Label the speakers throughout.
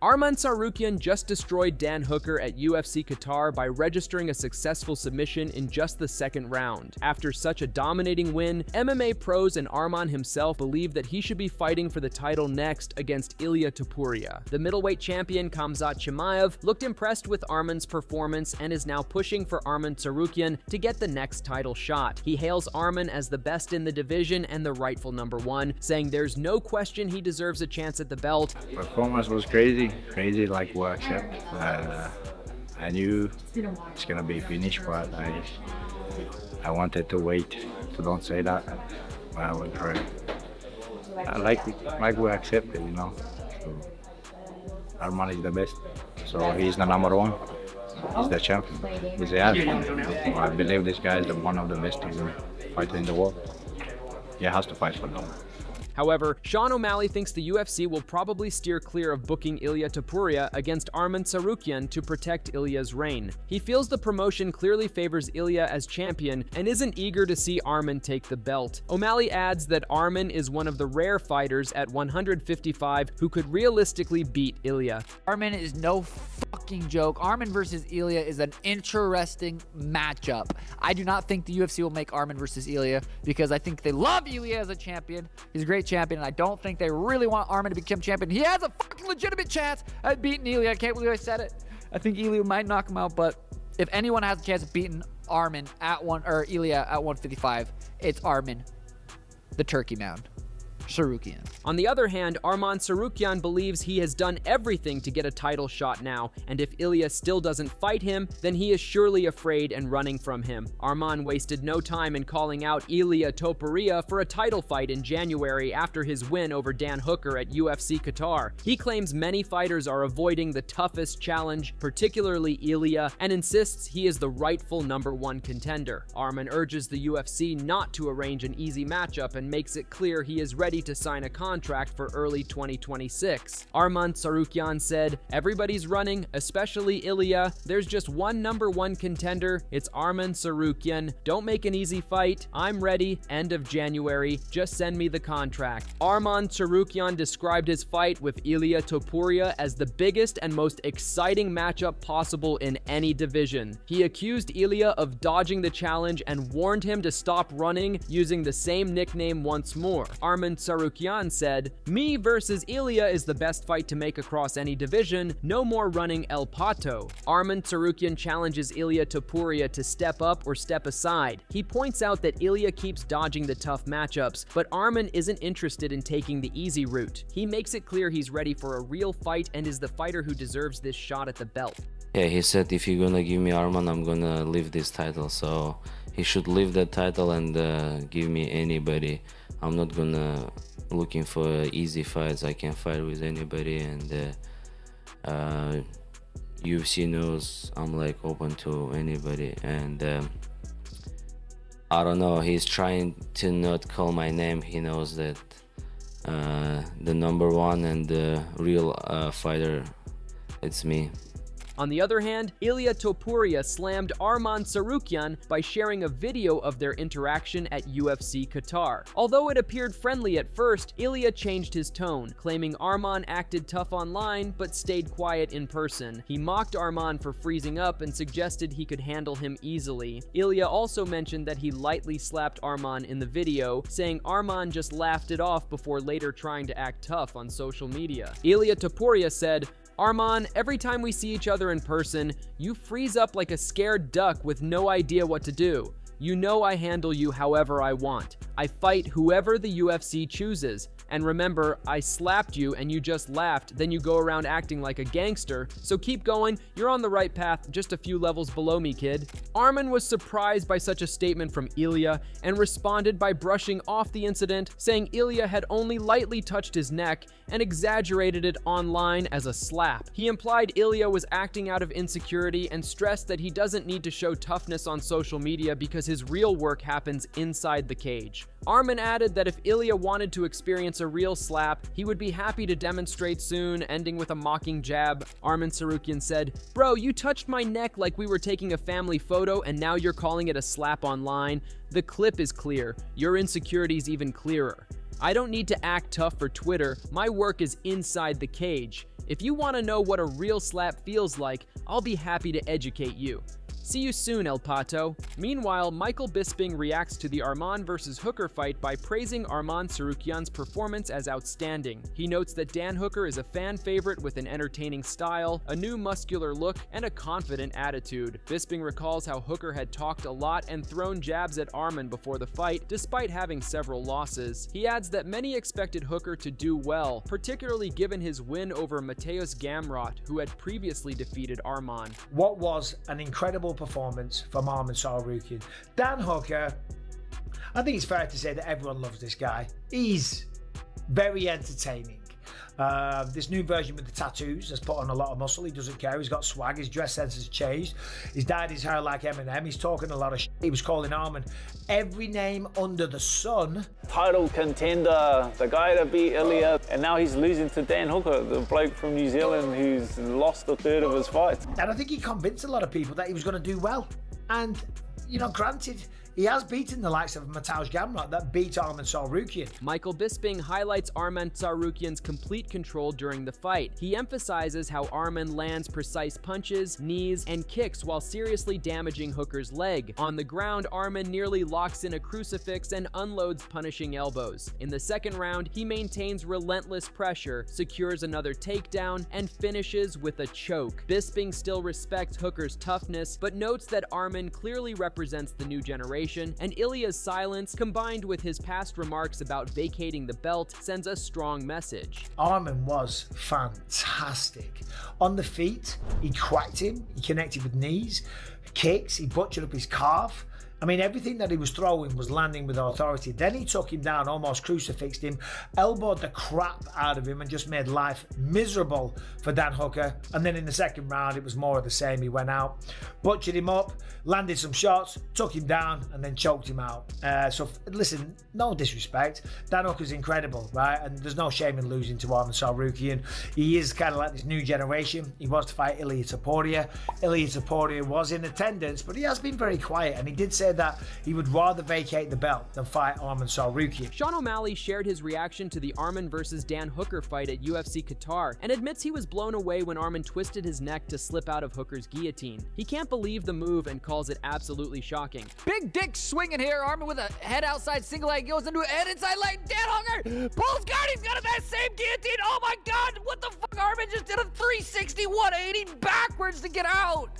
Speaker 1: Arman Tsarukyan just destroyed Dan Hooker at UFC Qatar by registering a successful submission in just the second round. After such a dominating win, MMA pros and Arman himself believe that he should be fighting for the title next against Ilia Topuria. The middleweight champion Khamzat Chimaev looked impressed with Arman's performance and is now pushing for Arman Tsarukyan to get the next title shot. He hails Arman as the best in the division and the rightful #1, saying there's no question he deserves a chance at the belt.
Speaker 2: Performance was crazy like what I accept. I knew it's gonna be finished, but I wanted to wait, so don't say that. But I went for it. I like we accepted, you know. So Arman is the best, so he's the #1. He's the champion. He's the athlete. So I believe this guy is one of the best fighters in the world. He has to fight for them.
Speaker 1: However, Sean O'Malley thinks the UFC will probably steer clear of booking Ilia Topuria against Arman Tsarukyan to protect Ilia's reign. He feels the promotion clearly favors Ilia as champion and isn't eager to see Arman take the belt. O'Malley adds that Arman is one of the rare fighters at 155 who could realistically beat Ilia.
Speaker 3: Arman is no fucking joke. Arman versus Ilia is an interesting matchup. I do not think the UFC will make Arman versus Ilia because I think they love Ilia as a champion. He's a great champion, and I don't think they really want Arman to become champion. He has a fucking legitimate chance at beating Ilia. I can't believe I said it. I think Ilia might knock him out, but if anyone has a chance of beating Arman at Ilia at 155, it's Arman, the Turkey Mound. Tsarukyan.
Speaker 1: On the other hand, Arman Tsarukyan believes he has done everything to get a title shot now, and if Ilia still doesn't fight him, then he is surely afraid and running from him. Arman wasted no time in calling out Ilia Topuria for a title fight in January after his win over Dan Hooker at UFC Qatar. He claims many fighters are avoiding the toughest challenge, particularly Ilia, and insists he is the rightful #1 contender. Arman urges the UFC not to arrange an easy matchup and makes it clear he is ready to sign a contract for early 2026. Arman Tsarukyan said, "Everybody's running, especially Ilia. There's just one #1 contender. It's Arman Tsarukyan. Don't make an easy fight. I'm ready. End of January. Just send me the contract." Arman Tsarukyan described his fight with Ilia Topuria as the biggest and most exciting matchup possible in any division. He accused Ilia of dodging the challenge and warned him to stop running, using the same nickname once more. Arman Tsarukyan said, "Me versus Ilia is the best fight to make across any division. No more running El Pato." Arman Tsarukyan challenges Ilia Topuria to step up or step aside. He points out that Ilia keeps dodging the tough matchups, but Arman isn't interested in taking the easy route. He makes it clear he's ready for a real fight and is the fighter who deserves this shot at the belt.
Speaker 4: Yeah, he said if you're gonna give me Arman, I'm gonna leave this title. So he should leave that title and give me anybody. I'm not gonna looking for easy fights. I can fight with anybody, and UFC knows I'm like open to anybody. And I don't know, he's trying to not call my name. He knows that the #1 and the real fighter, it's me.
Speaker 1: On the other hand, Ilia Topuria slammed Arman Tsarukyan by sharing a video of their interaction at UFC Qatar. Although it appeared friendly at first, Ilia changed his tone, claiming Arman acted tough online but stayed quiet in person. He mocked Arman for freezing up and suggested he could handle him easily. Ilia also mentioned that he lightly slapped Arman in the video, saying Arman just laughed it off before later trying to act tough on social media. Ilia Topuria said, "Arman, every time we see each other in person, you freeze up like a scared duck with no idea what to do. You know I handle you however I want. I fight whoever the UFC chooses. And remember, I slapped you and you just laughed, then you go around acting like a gangster. So keep going, you're on the right path, just a few levels below me, kid." Arman was surprised by such a statement from Ilia and responded by brushing off the incident, saying Ilia had only lightly touched his neck and exaggerated it online as a slap. He implied Ilia was acting out of insecurity and stressed that he doesn't need to show toughness on social media because his real work happens inside the cage. Arman added that if Ilia wanted to experience a real slap, he would be happy to demonstrate soon, ending with a mocking jab. Arman Tsarukyan said, "Bro, you touched my neck like we were taking a family photo and now you're calling it a slap online. The clip is clear. Your insecurity's even clearer. I don't need to act tough for Twitter. My work is inside the cage. If you want to know what a real slap feels like, I'll be happy to educate you. See you soon, El Pato. Meanwhile, Michael Bisping reacts to the Arman vs. Hooker fight by praising Arman Tsarukyan's performance as outstanding. He notes that Dan Hooker is a fan favorite with an entertaining style, a new muscular look, and a confident attitude. Bisping recalls how Hooker had talked a lot and thrown jabs at Arman before the fight, despite having several losses. He adds that many expected Hooker to do well, particularly given his win over Mateusz Gamrot, who had previously defeated Arman.
Speaker 5: What was an incredible performance from Arman Tsarukyan. Dan Hooker, I think it's fair to say that everyone loves this guy. He's very entertaining. This new version with the tattoos has put on a lot of muscle. He doesn't care. He's got swag. His dress sense has changed. He's dyed his hair like Eminem. He's talking a lot of shit. He was calling Arman every name under the sun.
Speaker 6: Title contender, the guy that beat Ilia, and now he's losing to Dan Hooker, the bloke from New Zealand who's lost a third of his fights.
Speaker 5: And I think he convinced a lot of people that he was going to do well. And, you know, granted, he has beaten the likes of Mateusz Gamrot that beat Arman Tsarukyan.
Speaker 1: Michael Bisping highlights Arman Tsarukyan's complete control during the fight. He emphasizes how Arman lands precise punches, knees, and kicks while seriously damaging Hooker's leg. On the ground, Arman nearly locks in a crucifix and unloads punishing elbows. In the second round, he maintains relentless pressure, secures another takedown, and finishes with a choke. Bisping still respects Hooker's toughness, but notes that Arman clearly represents the new generation, and Ilia's silence, combined with his past remarks about vacating the belt, sends a strong message.
Speaker 5: Arman was fantastic. On the feet, he cracked him, he connected with knees, kicks, he butchered up his calf. I mean, everything that he was throwing was landing with authority. Then he took him down, almost crucifixed him, elbowed the crap out of him and just made life miserable for Dan Hooker. And then in the second round, it was more of the same. He went out, butchered him up, landed some shots, took him down, and then choked him out. Listen, no disrespect. Dan Hooker's incredible, right? And there's no shame in losing to Arman Tsarukyan. He is kind of like this new generation. He was to fight Ilia Topuria. Ilia Topuria was in attendance, but he has been very quiet, and he did say that he would rather vacate the belt than fight Arman Tsarukyan.
Speaker 1: Sean O'Malley shared his reaction to the Arman vs. Dan Hooker fight at UFC Qatar and admits he was blown away when Arman twisted his neck to slip out of Hooker's guillotine. He can't believe the move and calls it absolutely shocking.
Speaker 3: Big dick swinging here. Arman with a head outside single leg goes into a head inside leg. Dan Hooker pulls guard. He's got that same guillotine. Oh my God. What the fuck? Arman just did a 360 180 backwards to get out.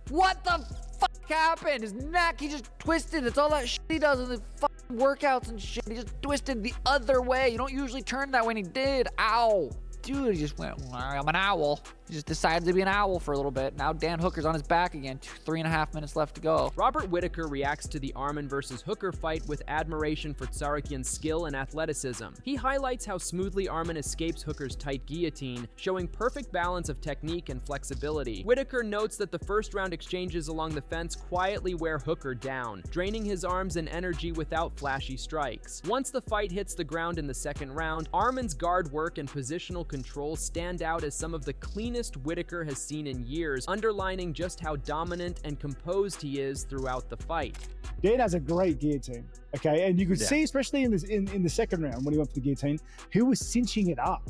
Speaker 3: What the fuck happened? His neck, he just twisted. It's all that shit he does in the fucking workouts and shit. He just twisted the other way. You don't usually turn that way, and he did. Ow. Dude, he just went, I'm an owl. He just decided to be an owl for a little bit. Now Dan Hooker's on his back again. 3.5 minutes left to go.
Speaker 1: Robert Whitaker reacts to the Arman vs. Hooker fight with admiration for Tsarukyan's skill and athleticism. He highlights how smoothly Arman escapes Hooker's tight guillotine, showing perfect balance of technique and flexibility. Whitaker notes that the first round exchanges along the fence quietly wear Hooker down, draining his arms and energy without flashy strikes. Once the fight hits the ground in the second round, Arman's guard work and positional control stand out as some of the cleanest Whitaker has seen in years, underlining just how dominant and composed he is throughout the fight.
Speaker 7: Dan has a great guillotine, okay? And you could see, especially in the second round when he went for the guillotine, he was cinching it up.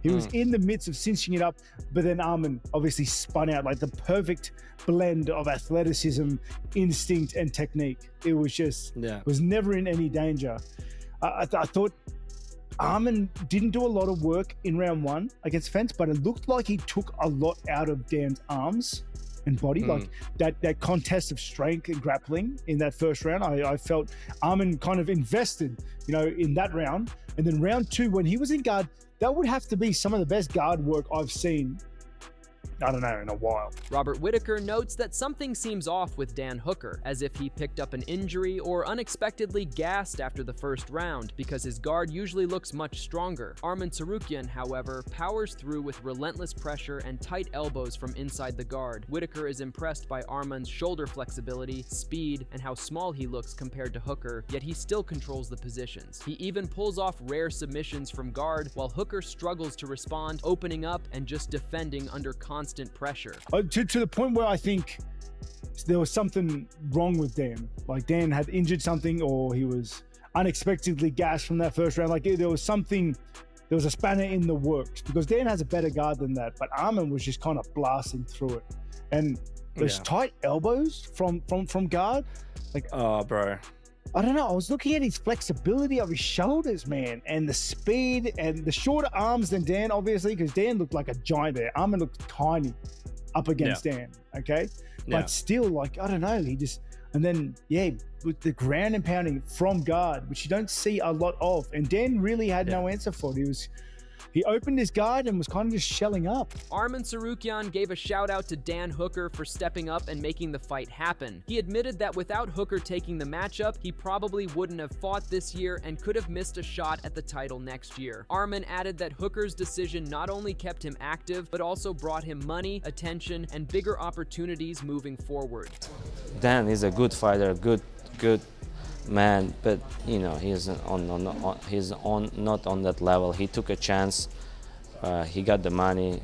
Speaker 7: He was in the midst of cinching it up, but then Arman obviously spun out like the perfect blend of athleticism, instinct, and technique. It was just, was never in any danger. I thought Arman didn't do a lot of work in round one against Fence, but it looked like he took a lot out of Dan's arms and body, like that contest of strength and grappling in that first round. I felt Arman kind of invested, in that round. And then round two, when he was in guard, that would have to be some of the best guard work I've seen, I don't know, in a while.
Speaker 1: Robert Whitaker notes that something seems off with Dan Hooker, as if he picked up an injury or unexpectedly gassed after the first round, because his guard usually looks much stronger. Arman Tsarukyan, however, powers through with relentless pressure and tight elbows from inside the guard. Whitaker is impressed by Arman's shoulder flexibility, speed, and how small he looks compared to Hooker, yet he still controls the positions. He even pulls off rare submissions from guard, while Hooker struggles to respond, opening up and just defending under constant pressure.
Speaker 7: To the point where I think there was something wrong with Dan. Like Dan had injured something, or he was unexpectedly gassed from that first round. Like there was something there was a spanner in the works because Dan has a better guard than that, but Arman was just kind of blasting through it. And those tight elbows from guard, like,
Speaker 8: oh, bro.
Speaker 7: I don't know. I was looking at his flexibility of his shoulders, man, and the speed and the shorter arms than Dan, obviously, because Dan looked like a giant there. Arman looked tiny up against Dan, okay? But still, like, I don't know. He just, and then, with the ground and pounding from guard, which you don't see a lot of. And Dan really had no answer for it. He opened his guard and was kind of just shelling up.
Speaker 1: Arman Tsarukyan gave a shout out to Dan Hooker for stepping up and making the fight happen. He admitted that without Hooker taking the matchup, he probably wouldn't have fought this year and could have missed a shot at the title next year. Arman added that Hooker's decision not only kept him active, but also brought him money, attention, and bigger opportunities moving forward.
Speaker 4: Dan is a good fighter, good man, but you know he's not on that level. He took a chance, he got the money,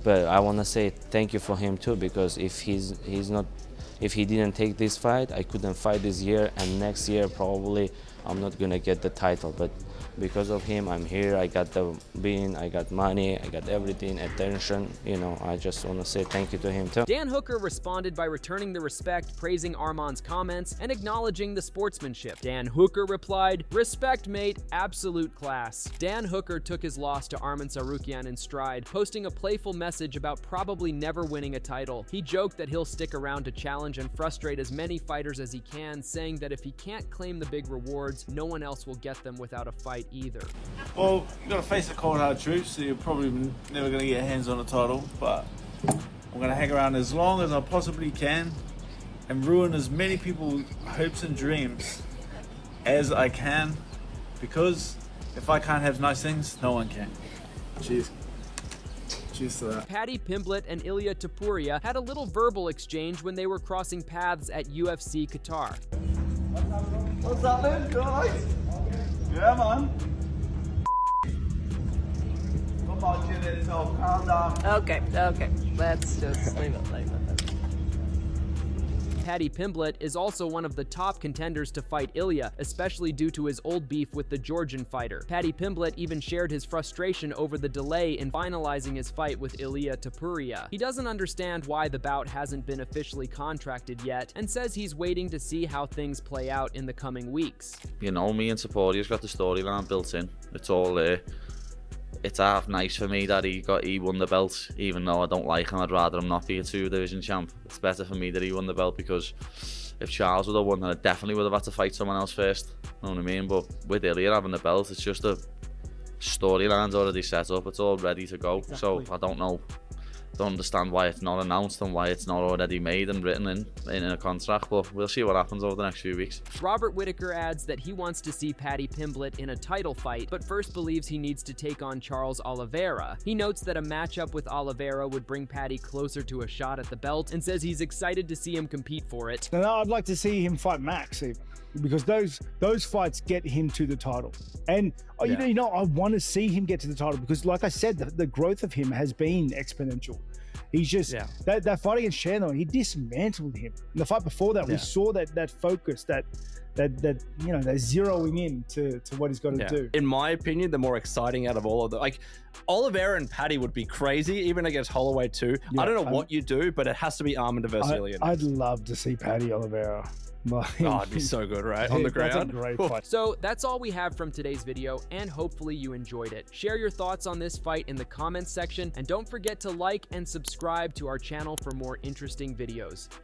Speaker 4: but I want to say thank you for him too, because if if he didn't take this fight, I couldn't fight this year, and next year probably I'm not gonna get the title. But because of him, I'm here. I got the win, I got money, I got everything, attention. You know, I just want to say thank you to him too.
Speaker 1: Dan Hooker responded by returning the respect, praising Arman's comments, and acknowledging the sportsmanship. Dan Hooker replied, "Respect, mate, absolute class." Dan Hooker took his loss to Arman Tsarukyan in stride, posting a playful message about probably never winning a title. He joked that he'll stick around to challenge and frustrate as many fighters as he can, saying that if he can't claim the big rewards, no one else will get them without a fight either.
Speaker 6: Well, you've got to face the cold hard truth, so you're probably never going to get hands on a title, but I'm going to hang around as long as I possibly can and ruin as many people's hopes and dreams as I can, because if I can't have nice things, no one can. Cheers. Cheers to that.
Speaker 1: Paddy Pimblett and Ilia Topuria had a little verbal exchange when they were crossing paths at UFC Qatar.
Speaker 9: What's happening, guys? Yeah, man. Come on, chill it, so calm down.
Speaker 10: Okay. Let's just leave it like that.
Speaker 1: Paddy Pimblett is also one of the top contenders to fight Ilia, especially due to his old beef with the Georgian fighter. Paddy Pimblett even shared his frustration over the delay in finalizing his fight with Ilia Topuria. He doesn't understand why the bout hasn't been officially contracted yet, and says he's waiting to see how things play out in the coming weeks.
Speaker 11: You know, me and Topuria's got the storyline built in. It's all there. It's half nice for me that he won the belt, even though I don't like him. I'd rather him not be a 2-division champ. It's better for me that he won the belt, because if Charles would have won, then I definitely would have had to fight someone else first. You know what I mean? But with Ilia having the belt, it's just a storyline's already set up. It's all ready to go. Exactly. So I don't understand why it's not announced and why it's not already made and written in a contract, but we'll see what happens over the next few weeks.
Speaker 1: Robert Whittaker adds that he wants to see Paddy Pimblett in a title fight, but first believes he needs to take on Charles Oliveira. He notes that a matchup with Oliveira would bring Paddy closer to a shot at the belt, and says he's excited to see him compete for it.
Speaker 7: And I'd like to see him fight Max even, because those fights get him to the title. And you know, I want to see him get to the title, because like I said, the growth of him has been exponential. He's just that fight against Chandler, he dismantled him. And the fight before that, we saw that focus, that you know, they're zeroing in to what he's got to do.
Speaker 8: In my opinion, the more exciting out of all of them, like Oliveira and Paddy would be crazy, even against Holloway too. I don't know what you do, but it has to be Arman versus Ilia.
Speaker 7: I'd love to see Paddy Oliveira.
Speaker 8: Oh, it'd be so good, right? On the ground.
Speaker 7: That's a great fight.
Speaker 1: So that's all we have from today's video, and hopefully you enjoyed it. Share your thoughts on this fight in the comments section, and don't forget to like and subscribe to our channel for more interesting videos.